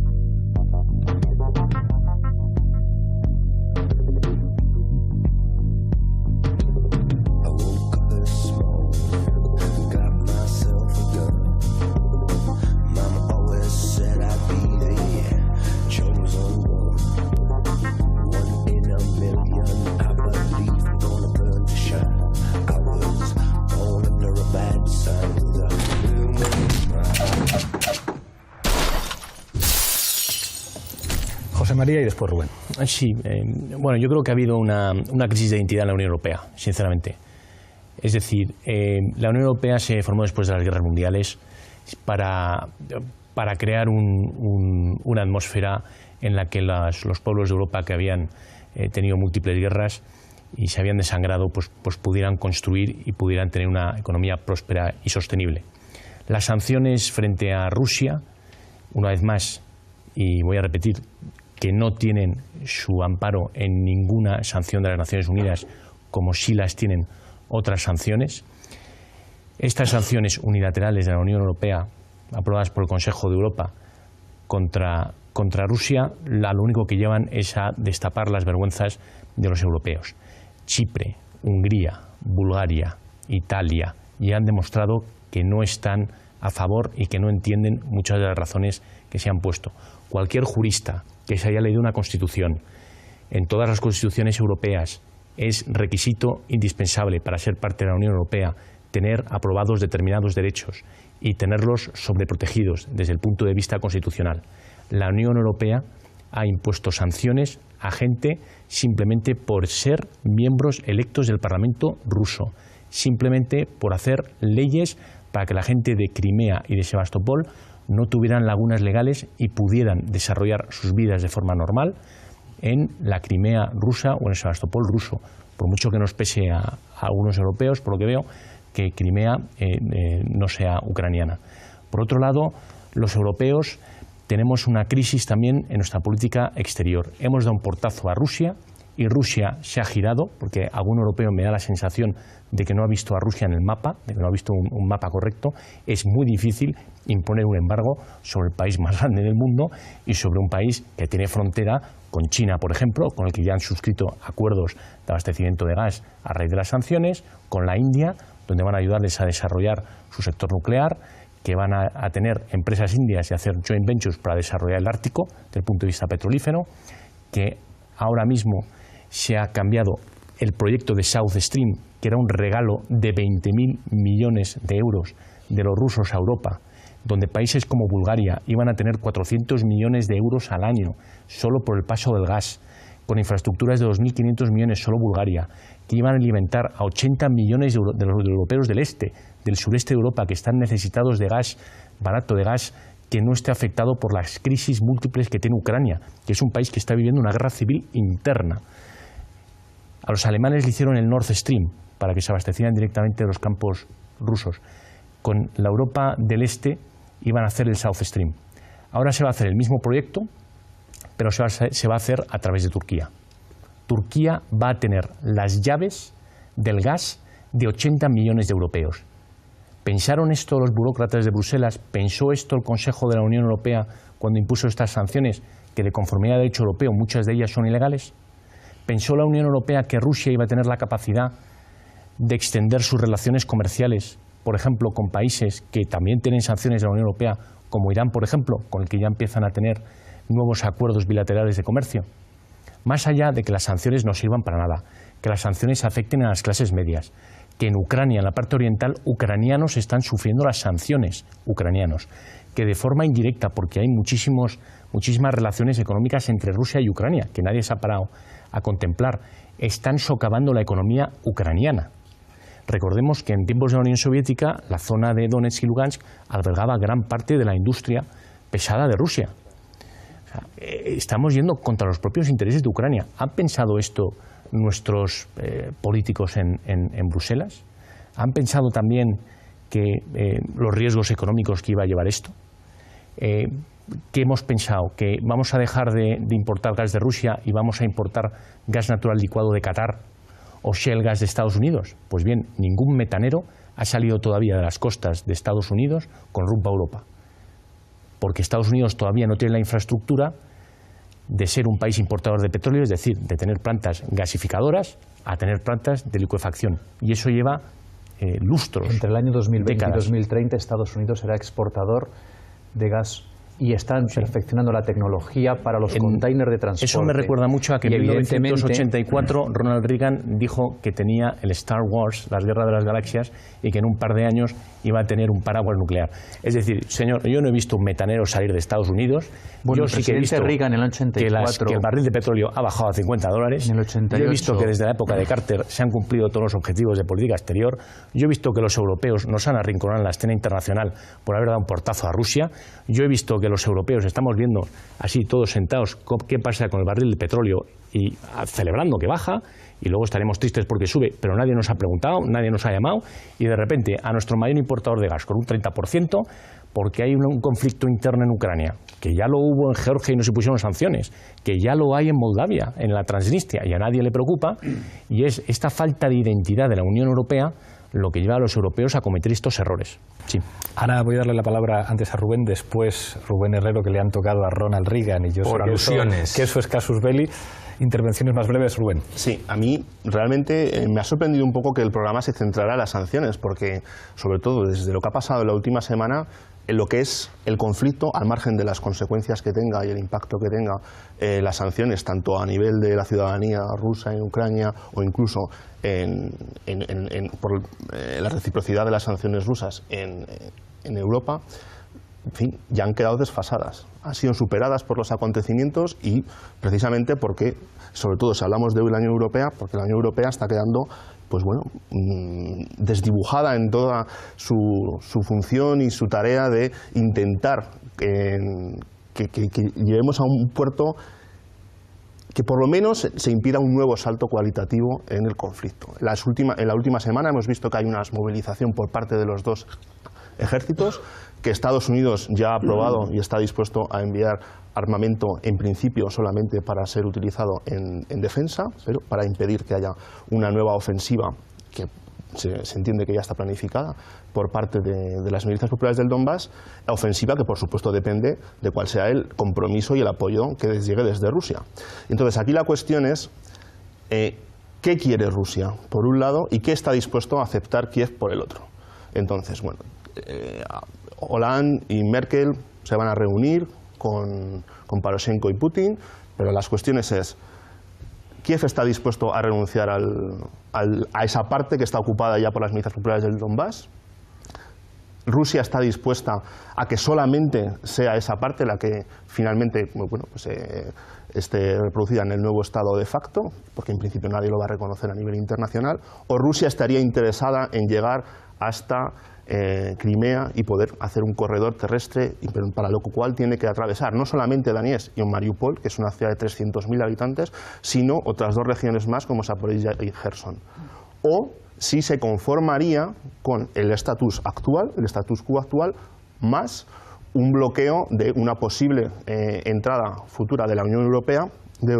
María y después Rubén. Sí, bueno, yo creo que ha habido una crisis de identidad en la Unión Europea, sinceramente. Es decir, la Unión Europea se formó después de las guerras mundiales para crear una atmósfera en la que los pueblos de Europa que habían tenido múltiples guerras y se habían desangrado, pues pudieran construir y pudieran tener una economía próspera y sostenible. Las sanciones frente a Rusia, una vez más, y voy a repetir, que no tienen su amparo en ninguna sanción de las Naciones Unidas, como sí las tienen otras sanciones. Estas sanciones unilaterales de la Unión Europea, aprobadas por el Consejo de Europa contra Rusia, lo único que llevan es a destapar las vergüenzas de los europeos. Chipre, Hungría, Bulgaria, Italia ya han demostrado que no están a favor y que no entienden muchas de las razones que se han puesto. Cualquier jurista que se haya leído una constitución, en todas las constituciones europeas, es requisito indispensable para ser parte de la Unión Europea tener aprobados determinados derechos y tenerlos sobreprotegidos desde el punto de vista constitucional. La Unión Europea ha impuesto sanciones a gente simplemente por ser miembros electos del Parlamento ruso, simplemente por hacer leyes para que la gente de Crimea y de Sebastopol no tuvieran lagunas legales y pudieran desarrollar sus vidas de forma normal en la Crimea rusa o en el Sebastopol ruso. Por mucho que nos pese a algunos europeos, por lo que veo, que Crimea no sea ucraniana. Por otro lado, los europeos tenemos una crisis también en nuestra política exterior. Hemos dado un portazo a Rusia y Rusia se ha girado, porque algún europeo me da la sensación de que no ha visto a Rusia en el mapa, de que no ha visto un mapa correcto. Es muy difícil imponer un embargo sobre el país más grande del mundo y sobre un país que tiene frontera con China, por ejemplo, con el que ya han suscrito acuerdos de abastecimiento de gas a raíz de las sanciones, con la India, donde van a ayudarles a desarrollar su sector nuclear, que van a tener empresas indias y hacer joint ventures para desarrollar el Ártico desde el punto de vista petrolífero, que ahora mismo se ha cambiado el proyecto de South Stream, que era un regalo de 20.000 millones de euros de los rusos a Europa, donde países como Bulgaria iban a tener 400 millones de euros al año solo por el paso del gas, con infraestructuras de 2.500 millones solo Bulgaria, que iban a alimentar a 80 millones de los europeos del este, del sureste de Europa, que están necesitados de gas, barato de gas, que no esté afectado por las crisis múltiples que tiene Ucrania, que es un país que está viviendo una guerra civil interna. A los alemanes le hicieron el Nord Stream para que se abastecieran directamente de los campos rusos. Con la Europa del Este iban a hacer el South Stream. Ahora se va a hacer el mismo proyecto, pero se va a hacer a través de Turquía. Turquía va a tener las llaves del gas de 80 millones de europeos. ¿Pensaron esto los burócratas de Bruselas? ¿Pensó esto el Consejo de la Unión Europea cuando impuso estas sanciones, que de conformidad al derecho europeo muchas de ellas son ilegales? ¿Pensó la Unión Europea que Rusia iba a tener la capacidad de extender sus relaciones comerciales, por ejemplo, con países que también tienen sanciones de la Unión Europea, como Irán, por ejemplo, con el que ya empiezan a tener nuevos acuerdos bilaterales de comercio? Más allá de que las sanciones no sirvan para nada, que las sanciones afecten a las clases medias, que en Ucrania, en la parte oriental, ucranianos están sufriendo las sanciones, ucranianos, que de forma indirecta, porque hay muchísimas relaciones económicas entre Rusia y Ucrania, que nadie se ha parado a contemplar, están socavando la economía ucraniana. Recordemos que en tiempos de la Unión Soviética, la zona de Donetsk y Lugansk albergaba gran parte de la industria pesada de Rusia. O sea, estamos yendo contra los propios intereses de Ucrania. ¿Han pensado esto nuestros políticos en Bruselas? ¿Han pensado también que los riesgos económicos que iba a llevar esto? ¿Qué hemos pensado? ¿Que vamos a dejar de importar gas de Rusia y vamos a importar gas natural licuado de Qatar o shale gas de Estados Unidos? Pues bien, ningún metanero ha salido todavía de las costas de Estados Unidos con rumbo a Europa, porque Estados Unidos todavía no tiene la infraestructura de ser un país importador de petróleo, es decir, de tener plantas gasificadoras a tener plantas de licuefacción. Y eso lleva lustros. Entre el año 2020 décadas. y 2030 Estados Unidos será exportador de gas y están perfeccionando la tecnología para los containers de transporte. Eso me recuerda mucho a que en 1984 Ronald Reagan dijo que tenía el Star Wars, las guerras de las galaxias, y que en un par de años iba a tener un paraguas nuclear. Es decir, señor, yo no he visto un metanero salir de Estados Unidos. Bueno, yo sí que he visto Reagan en el 84, que el barril de petróleo ha bajado a $50. En el 88. Yo he visto que desde la época de Carter se han cumplido todos los objetivos de política exterior. Yo he visto que los europeos nos han arrinconado en la escena internacional por haber dado un portazo a Rusia. Yo he visto que los europeos estamos viendo así todos sentados qué pasa con el barril de petróleo y celebrando que baja, y luego estaremos tristes porque sube, pero nadie nos ha preguntado, nadie nos ha llamado, y de repente a nuestro mayor importador de gas con un 30%, porque hay un conflicto interno en Ucrania, que ya lo hubo en Georgia y no se pusieron sanciones, que ya lo hay en Moldavia, en la Transnistria, y a nadie le preocupa, y es esta falta de identidad de la Unión Europea lo que lleva a los europeos a cometer estos errores. Sí. Ahora voy a darle la palabra antes a Rubén, después Rubén Herrero, que le han tocado a Ronald Reagan, y yo por sé que eso es casus belli. Intervenciones más breves, Rubén. Sí, a mí realmente me ha sorprendido un poco que el programa se centrara en las sanciones, porque sobre todo desde lo que ha pasado en la última semana, en lo que es el conflicto, al margen de las consecuencias que tenga y el impacto que tenga las sanciones, tanto a nivel de la ciudadanía rusa en Ucrania o incluso por la reciprocidad de las sanciones rusas en Europa, en fin, ya han quedado desfasadas. Han sido superadas por los acontecimientos y precisamente porque, sobre todo si hablamos de la Unión Europea, porque la Unión Europea está quedando pues bueno, desdibujada en toda su función y su tarea de intentar que llevemos a un puerto que por lo menos se impida un nuevo salto cualitativo en el conflicto. En la última semana hemos visto que hay una movilización por parte de los dos ejércitos, que Estados Unidos ya ha aprobado y está dispuesto a enviar armamento en principio solamente para ser utilizado en defensa, pero para impedir que haya una nueva ofensiva que se entiende que ya está planificada por parte de las milicias populares del Donbass, ofensiva que por supuesto depende de cuál sea el compromiso y el apoyo que les llegue desde Rusia. Entonces aquí la cuestión es ¿qué quiere Rusia por un lado y qué está dispuesto a aceptar Kiev por el otro? Entonces, bueno, Hollande y Merkel se van a reunir con Poroshenko y Putin, pero las cuestiones es, ¿Kiev está dispuesto a renunciar a esa parte que está ocupada ya por las milicias populares del Donbass? ¿Rusia está dispuesta a que solamente sea esa parte la que finalmente esté reproducida en el nuevo estado de facto, porque en principio nadie lo va a reconocer a nivel internacional? ¿O Rusia estaría interesada en llegar hasta Crimea y poder hacer un corredor terrestre, para lo cual tiene que atravesar no solamente Donetsk y Mariupol, que es una ciudad de 300.000 habitantes, sino otras dos regiones más como Zaporizhia y Gerson? O si se conformaría con el status quo actual, más un bloqueo de una posible entrada futura de la Unión Europea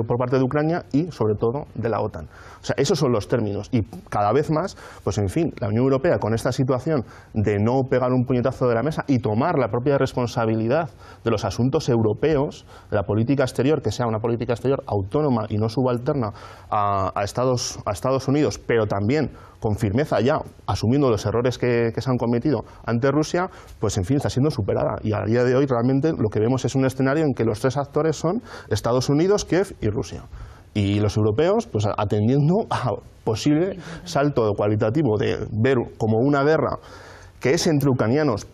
por parte de Ucrania y, sobre todo, de la OTAN. O sea, esos son los términos. Y cada vez más, pues en fin, la Unión Europea con esta situación de no pegar un puñetazo de la mesa y tomar la propia responsabilidad de los asuntos europeos, de la política exterior, que sea una política exterior autónoma y no subalterna a Estados Unidos, pero también con firmeza ya, asumiendo los errores que se han cometido ante Rusia, pues en fin, está siendo superada. Y a día de hoy realmente lo que vemos es un escenario en que los tres actores son Estados Unidos, Kiev y Rusia. Y los europeos, pues atendiendo a posible salto cualitativo de ver como una guerra que es entre ucranianos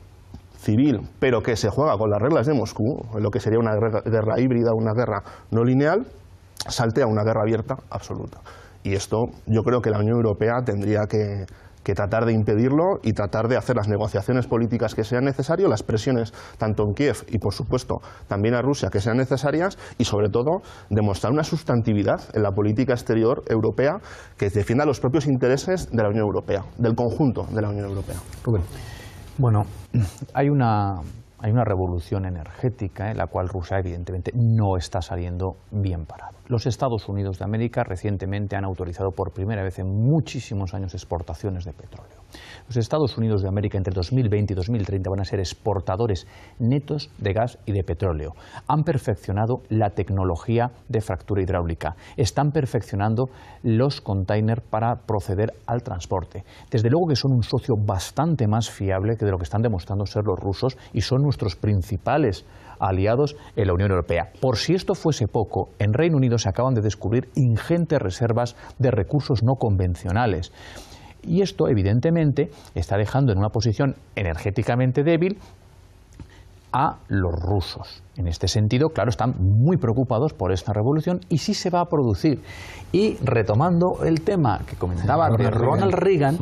civil, pero que se juega con las reglas de Moscú, lo que sería una guerra híbrida, una guerra no lineal, salte a una guerra abierta absoluta. Y esto yo creo que la Unión Europea tendría que tratar de impedirlo y tratar de hacer las negociaciones políticas que sean necesarias, las presiones tanto en Kiev y por supuesto también a Rusia que sean necesarias y sobre todo demostrar una sustantividad en la política exterior europea que defienda los propios intereses de la Unión Europea, del conjunto de la Unión Europea. Rubén. Bueno, hay una revolución energética en la cual Rusia evidentemente no está saliendo bien parada. Los Estados Unidos de América recientemente han autorizado por primera vez en muchísimos años exportaciones de petróleo. Los Estados Unidos de América entre 2020 y 2030 van a ser exportadores netos de gas y de petróleo. Han perfeccionado la tecnología de fractura hidráulica. Están perfeccionando los containers para proceder al transporte. Desde luego que son un socio bastante más fiable que de lo que están demostrando ser los rusos y son nuestros principales aliados en la Unión Europea. Por si esto fuese poco, en Reino Unido se acaban de descubrir ingentes reservas de recursos no convencionales. Y esto, evidentemente, está dejando en una posición energéticamente débil a los rusos. En este sentido, claro, están muy preocupados por esta revolución y sí se va a producir. Y retomando el tema que comentaba de Ronald Reagan,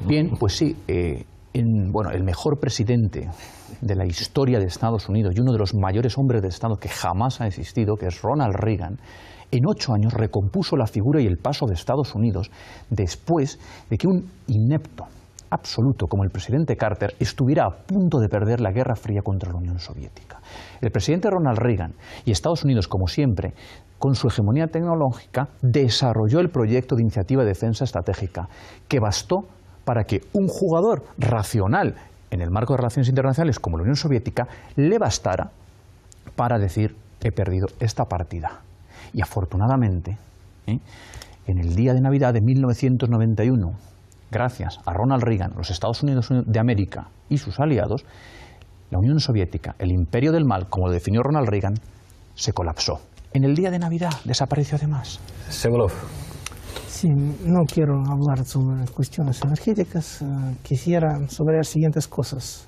bien, pues sí, el mejor presidente de la historia de Estados Unidos y uno de los mayores hombres de Estado que jamás ha existido, que es Ronald Reagan, en 8 años recompuso la figura y el paso de Estados Unidos después de que un inepto absoluto como el presidente Carter estuviera a punto de perder la Guerra Fría contra la Unión Soviética. El presidente Ronald Reagan y Estados Unidos, como siempre, con su hegemonía tecnológica, desarrolló el proyecto de Iniciativa de Defensa Estratégica, que bastó para que un jugador racional en el marco de relaciones internacionales como la Unión Soviética le bastara para decir: he perdido esta partida. Y afortunadamente, en el día de Navidad de 1991, gracias a Ronald Reagan, los Estados Unidos de América y sus aliados, la Unión Soviética, el imperio del mal, como lo definió Ronald Reagan, se colapsó. En el día de Navidad desapareció además. Segolov. Sí, no quiero hablar sobre cuestiones energéticas, quisiera sobre las siguientes cosas.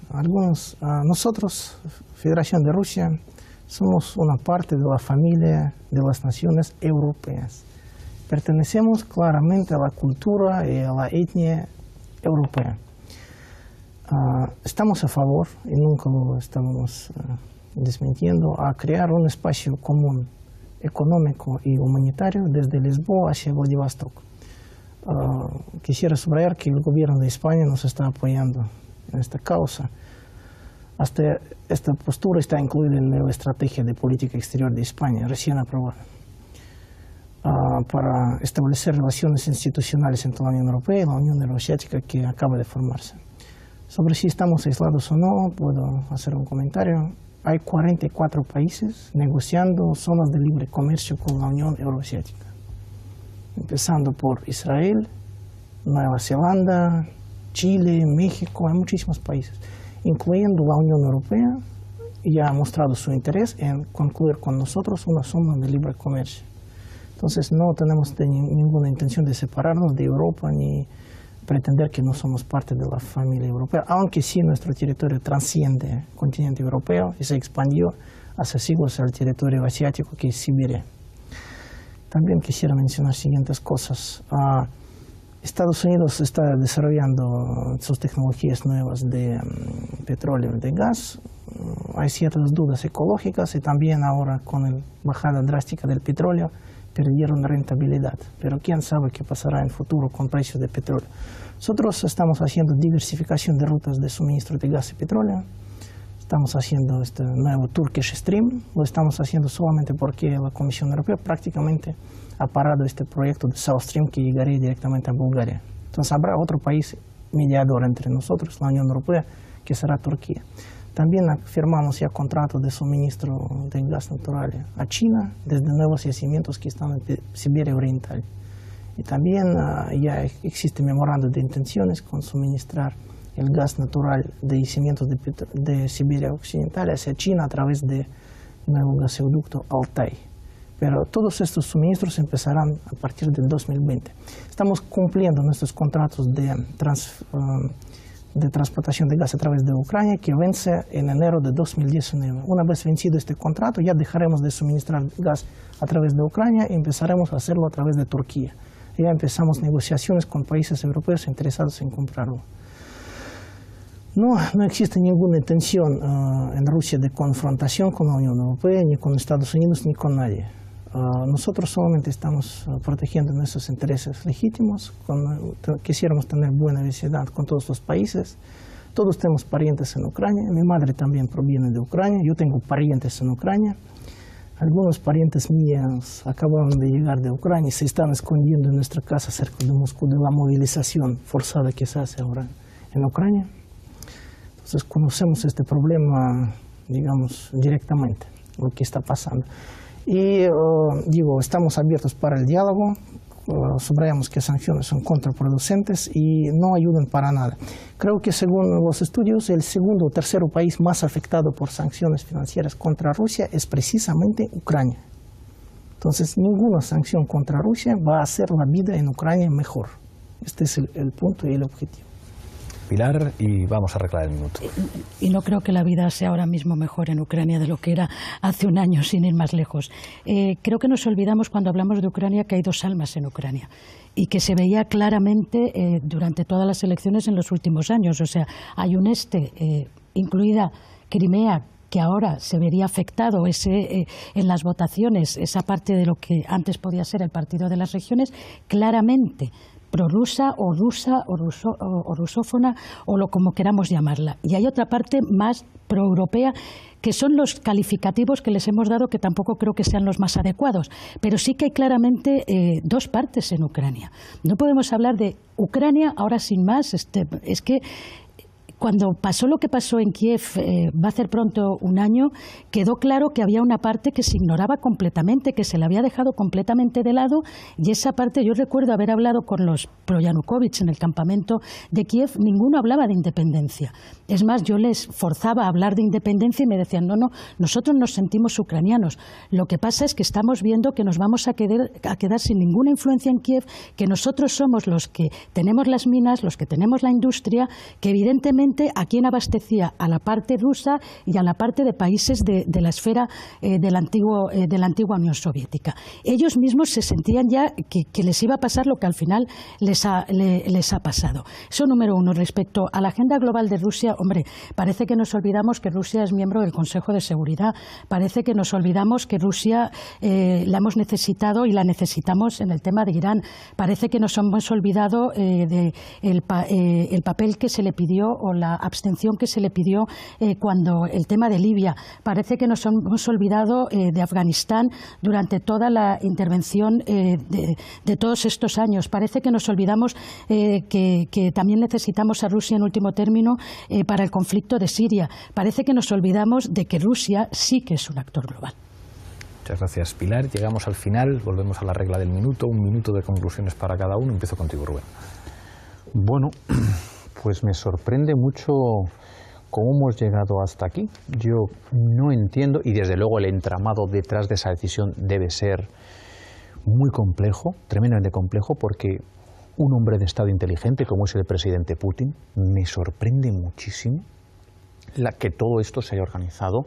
Nosotros, Federación de Rusia, somos una parte de la familia de las naciones europeas. Pertenecemos claramente a la cultura y a la etnia europea. Estamos a favor, y nunca lo estamos desmintiendo, a crear un espacio común económico y humanitario desde Lisboa hacia Vladivostok. Quisiera subrayar que el gobierno de España nos está apoyando en esta causa. Hasta esta postura está incluida en la estrategia de política exterior de España, recién aprobada, para establecer relaciones institucionales entre la Unión Europea y la Unión Euroasiática que acaba de formarse. Sobre si estamos aislados o no, puedo hacer un comentario. Hay 44 países negociando zonas de libre comercio con la Unión Euroasiática, empezando por Israel, Nueva Zelanda, Chile, México, hay muchísimos países, incluyendo la Unión Europea, ya ha mostrado su interés en concluir con nosotros una zona de libre comercio. Entonces no tenemos ninguna intención de separarnos de Europa ni pretender que no somos parte de la familia europea, aunque sí nuestro territorio trasciende el continente europeo y se expandió hace siglos al territorio asiático, que es Siberia. También quisiera mencionar siguientes cosas. Estados Unidos está desarrollando sus tecnologías nuevas de petróleo y de gas. Hay ciertas dudas ecológicas y también ahora con la bajada drástica del petróleo perdieron rentabilidad. Pero quién sabe qué pasará en el futuro con precios de petróleo. Nosotros estamos haciendo diversificación de rutas de suministro de gas y petróleo. Estamos haciendo este nuevo Turkish Stream. Lo estamos haciendo solamente porque la Comisión Europea prácticamente ha parado este proyecto de South Stream que llegaría directamente a Bulgaria. Entonces habrá otro país mediador entre nosotros, la Unión Europea, que será Turquía. También firmamos ya contratos de suministro de gas natural a China desde nuevos yacimientos que están en Siberia Oriental. Y también ya existe memorando de intenciones con suministrar el gas natural de yacimientos de Siberia Occidental hacia China a través del nuevo gasoducto Altai. Pero todos estos suministros empezarán a partir del 2020. Estamos cumpliendo nuestros contratos de transportación de gas a través de Ucrania, que vence en enero de 2019. Una vez vencido este contrato, ya dejaremos de suministrar gas a través de Ucrania y empezaremos a hacerlo a través de Turquía. Ya empezamos negociaciones con países europeos interesados en comprarlo. No existe ninguna intención en Rusia de confrontación con la Unión Europea, ni con Estados Unidos, ni con nadie. Nosotros solamente estamos protegiendo nuestros intereses legítimos, quisiéramos tener buena vecindad con todos los países. Todos tenemos parientes en Ucrania, mi madre también proviene de Ucrania, yo tengo parientes en Ucrania. Algunos parientes míos acabaron de llegar de Ucrania y se están escondiendo en nuestra casa cerca de Moscú de la movilización forzada que se hace ahora en Ucrania. Entonces conocemos este problema, digamos, directamente, lo que está pasando. Y digo, estamos abiertos para el diálogo, subrayamos que sanciones son contraproducentes y no ayudan para nada. Creo que según los estudios, el segundo o tercero país más afectado por sanciones financieras contra Rusia es precisamente Ucrania. Entonces, ninguna sanción contra Rusia va a hacer la vida en Ucrania mejor. Este es el punto y el objetivo. Pilar, y vamos a arreglar el minuto. Y no creo que la vida sea ahora mismo mejor en Ucrania de lo que era hace un año, sin ir más lejos. Creo que nos olvidamos cuando hablamos de Ucrania que hay dos almas en Ucrania y que se veía claramente durante todas las elecciones en los últimos años. O sea, hay un incluida Crimea, que ahora se vería afectado en las votaciones, esa parte de lo que antes podía ser el Partido de las Regiones, claramente prorrusa o rusa o rusófona o como queramos llamarla. Y hay otra parte más proeuropea que son los calificativos que les hemos dado, que tampoco creo que sean los más adecuados. Pero sí que hay claramente dos partes en Ucrania. No podemos hablar de Ucrania ahora sin más. Es que cuando pasó lo que pasó en Kiev, va a hacer pronto un año, quedó claro que había una parte que se ignoraba completamente, que se la había dejado completamente de lado, y esa parte, yo recuerdo haber hablado con los pro-Yanukovych en el campamento de Kiev, ninguno hablaba de independencia. Es más, yo les forzaba a hablar de independencia y me decían, no, nosotros nos sentimos ucranianos. Lo que pasa es que estamos viendo que nos vamos a quedar sin ninguna influencia en Kiev, que nosotros somos los que tenemos las minas, los que tenemos la industria, que evidentemente a quien abastecía a la parte rusa y a la parte de países de la esfera de la antigua Unión Soviética. Ellos mismos se sentían ya que les iba a pasar lo que al final les ha pasado. Eso número uno. Respecto a la agenda global de Rusia, hombre, parece que nos olvidamos que Rusia es miembro del Consejo de Seguridad, parece que nos olvidamos que Rusia la hemos necesitado y la necesitamos en el tema de Irán, parece que nos hemos olvidado el papel que se le pidió o la abstención que se le pidió cuando el tema de Libia. Parece que nos hemos olvidado de Afganistán durante toda la intervención de todos estos años. Parece que nos olvidamos que también necesitamos a Rusia en último término para el conflicto de Siria. Parece que nos olvidamos de que Rusia sí que es un actor global. Muchas gracias, Pilar. Llegamos al final, volvemos a la regla del minuto, un minuto de conclusiones para cada uno. Empiezo contigo, Rubén. Bueno, pues me sorprende mucho cómo hemos llegado hasta aquí. Yo no entiendo, y desde luego el entramado detrás de esa decisión debe ser muy complejo, tremendamente complejo, porque un hombre de Estado inteligente como es el presidente Putin, me sorprende muchísimo que todo esto se haya organizado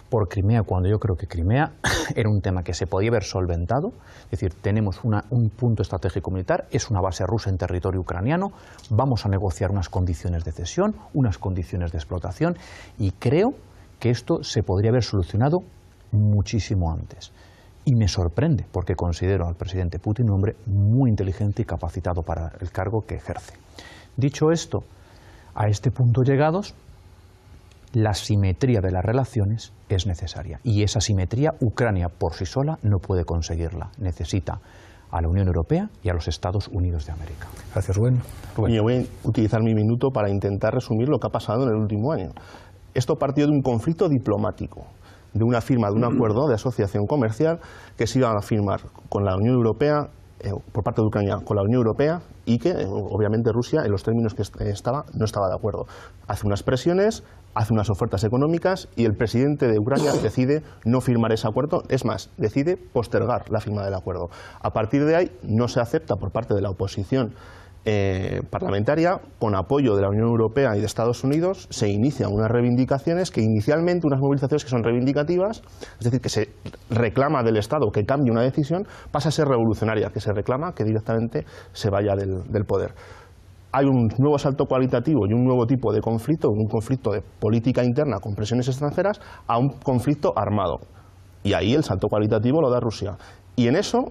por Crimea, cuando yo creo que Crimea era un tema que se podía haber solventado. Es decir, tenemos un punto estratégico militar, es una base rusa en territorio ucraniano, vamos a negociar unas condiciones de cesión, unas condiciones de explotación, y creo que esto se podría haber solucionado muchísimo antes. Y me sorprende, porque considero al presidente Putin un hombre muy inteligente y capacitado para el cargo que ejerce. Dicho esto, a este punto llegados, la simetría de las relaciones es necesaria. Y esa simetría Ucrania por sí sola no puede conseguirla. Necesita a la Unión Europea y a los Estados Unidos de América. Gracias, Rubén. Y yo voy a utilizar mi minuto para intentar resumir lo que ha pasado en el último año. Esto partió de un conflicto diplomático, de una firma de un acuerdo de asociación comercial que se iba a firmar con la Unión Europea, por parte de Ucrania con la Unión Europea, y que obviamente Rusia en los términos que no estaba de acuerdo. Hace unas presiones, hace unas ofertas económicas y el presidente de Ucrania decide no firmar ese acuerdo, es más, decide postergar la firma del acuerdo. A partir de ahí no se acepta por parte de la oposición parlamentaria, con apoyo de la Unión Europea y de Estados Unidos, se inician unas reivindicaciones que inicialmente, unas movilizaciones que son reivindicativas, es decir, que se reclama del Estado que cambie una decisión, pasa a ser revolucionaria, que se reclama que directamente se vaya del poder. Hay un nuevo salto cualitativo y un nuevo tipo de conflicto, un conflicto de política interna con presiones extranjeras, a un conflicto armado. Y ahí el salto cualitativo lo da Rusia. Y en eso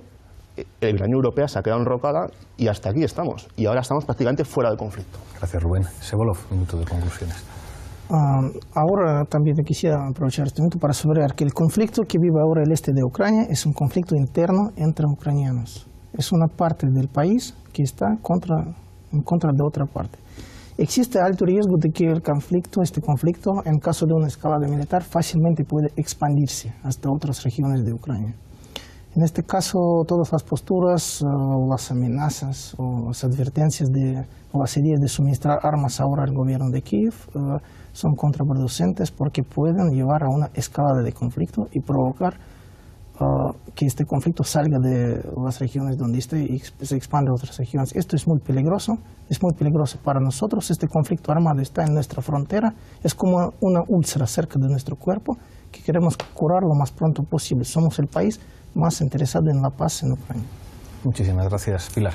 la Unión Europea se ha quedado enrocada y hasta aquí estamos. Y ahora estamos prácticamente fuera del conflicto. Gracias, Rubén. Sevolov, minuto de conclusiones. Ahora también quisiera aprovechar este momento para subrayar que el conflicto que vive ahora el este de Ucrania es un conflicto interno entre ucranianos. Es una parte del país que está en contra de otra parte. Existe alto riesgo de que este conflicto, en caso de una escalada militar, fácilmente puede expandirse hasta otras regiones de Ucrania. En este caso, todas las posturas, las amenazas o las advertencias o las ideas de suministrar armas ahora al gobierno de Kiev son contraproducentes porque pueden llevar a una escalada de conflicto y provocar que este conflicto salga de las regiones donde esté y se expanda a otras regiones. Esto es muy peligroso para nosotros. Este conflicto armado está en nuestra frontera, es como una úlcera cerca de nuestro cuerpo que queremos curar lo más pronto posible. Somos el país más interesado en la paz en Ucrania. Muchísimas gracias, Pilar.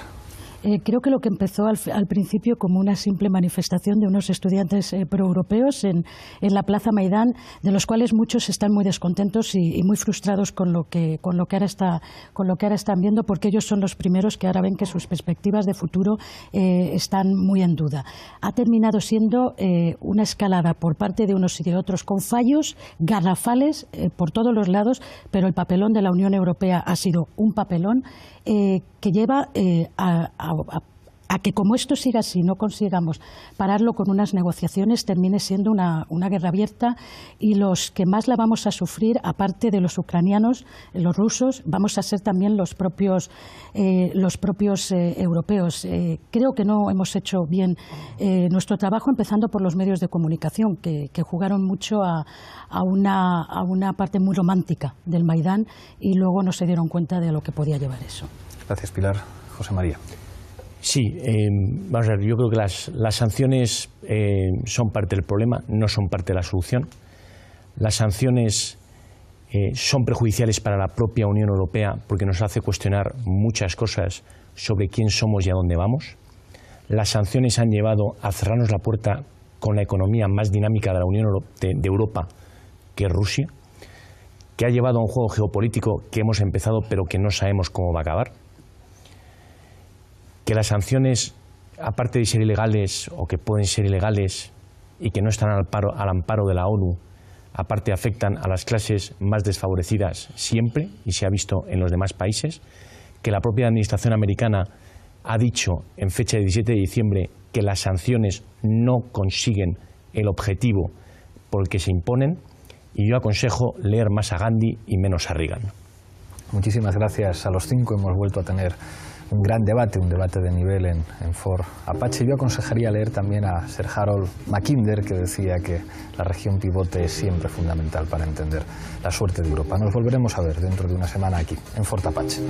Creo que lo que empezó al principio como una simple manifestación de unos estudiantes proeuropeos en la Plaza Maidán, de los cuales muchos están muy descontentos y muy frustrados con lo que ahora están viendo, porque ellos son los primeros que ahora ven que sus perspectivas de futuro están muy en duda. Ha terminado siendo una escalada por parte de unos y de otros con fallos garrafales por todos los lados, pero el papelón de la Unión Europea ha sido un papelón que lleva a que, como esto siga así, no consigamos pararlo con unas negociaciones, termine siendo una guerra abierta, y los que más la vamos a sufrir, aparte de los ucranianos, los rusos, vamos a ser también los propios europeos. Creo que no hemos hecho bien nuestro trabajo, empezando por los medios de comunicación, que jugaron mucho a una parte muy romántica del Maidán y luego no se dieron cuenta de lo que podía llevar eso. Gracias, Pilar. José María. Sí, vamos a ver, yo creo que las sanciones son parte del problema, no son parte de la solución. Las sanciones son perjudiciales para la propia Unión Europea porque nos hace cuestionar muchas cosas sobre quién somos y a dónde vamos. Las sanciones han llevado a cerrarnos la puerta con la economía más dinámica de la Unión de Europa, que es Rusia, que ha llevado a un juego geopolítico que hemos empezado pero que no sabemos cómo va a acabar. Que las sanciones, aparte de ser ilegales o que pueden ser ilegales y que no están al amparo de la ONU, aparte afectan a las clases más desfavorecidas siempre, y se ha visto en los demás países, que la propia administración americana ha dicho en fecha de 17 de diciembre que las sanciones no consiguen el objetivo por el que se imponen, y yo aconsejo leer más a Gandhi y menos a Reagan. Muchísimas gracias a los cinco. Hemos vuelto a tener un gran debate, un debate de nivel en Fort Apache. Yo aconsejaría leer también a Sir Harold Mackinder, que decía que la región pivote es siempre fundamental para entender la suerte de Europa. Nos volveremos a ver dentro de una semana aquí, en Fort Apache.